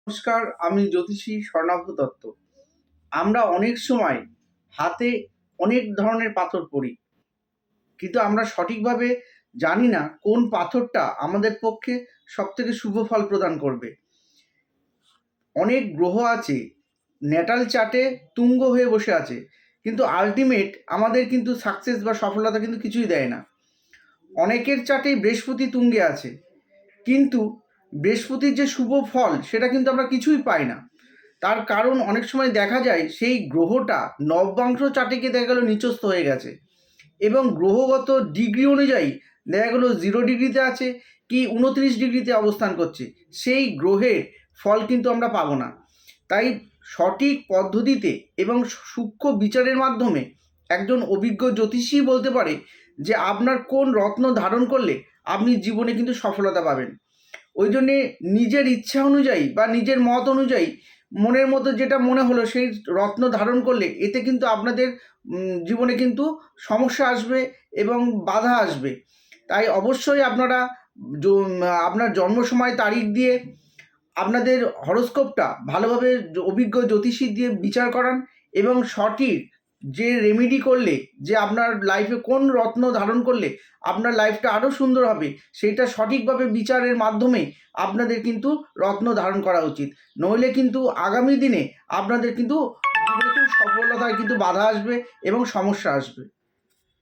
নমস্কার, আমি জ্যোতিষী স্বর্ণাভ দত্ত। আমরা অনেক সময় হাতে অনেক ধরনের পাথর পড়ি, কিন্তু আমরা সঠিকভাবে জানি না কোন পাথরটা আমাদের পক্ষে সবথেকে শুভ ফল প্রদান করবে। অনেক গ্রহ আছে, ন্যাটাল চার্টে তুঙ্গ হয়ে বসে আছে, কিন্তু আল্টিমেট আমাদের কিন্তু সাকসেস বা সফলতা কিন্তু কিছুই দেয় না। অনেকের চার্টেই বৃহস্পতি তুঙ্গে আছে, কিন্তু বৃহস্পতির যে শুভ ফল সেটা কিন্তু আমরা কিছুই পাই না। তার কারণ অনেক সময় দেখা যায় সেই গ্রহটা নবমাংশ চার্টে দেখা গেল নিচস্থ হয়ে গেছে, এবং গ্রহগত ডিগ্রি অনুযায়ী দেখা গেলো 0 ডিগ্রিতে আছে কি 29 ডিগ্রিতে অবস্থান করছে, সেই গ্রহের ফল কিন্তু আমরা পাবো না। তাই সঠিক পদ্ধতিতে এবং সূক্ষ্ম বিচারের মাধ্যমে একজন অভিজ্ঞ জ্যোতিষী বলতে পারে যে আপনার কোন রত্ন ধারণ করলে আপনি জীবনে কিন্তু সফলতা পাবেন। ওই জন্যে নিজের ইচ্ছা অনুযায়ী বা নিজের মত অনুযায়ী মনের মতো যেটা মনে হলো সেই রত্ন ধারণ করলে এতে কিন্তু আপনাদের জীবনে কিন্তু সমস্যা আসবে এবং বাধা আসবে। তাই অবশ্যই আপনারা আপনার জন্ম সময় তারিখ দিয়ে আপনাদের হরোস্কোপটা ভালোভাবে অভিজ্ঞ জ্যোতিষী দিয়ে বিচার করান, এবং সঠিক যে রেমেডি করলে যে আপনার লাইফে কোন রত্ন ধারণ করলে আপনার লাইফটা আরও সুন্দর হবে সেইটা সঠিকভাবে বিচারের মাধ্যমে আপনাদের কিন্তু রত্ন ধারণ করা উচিত। নইলে কিন্তু আগামী দিনে আপনাদের কিন্তু জীবনে খুব সফলতায় কিন্তু বাধা আসবে এবং সমস্যা আসবে।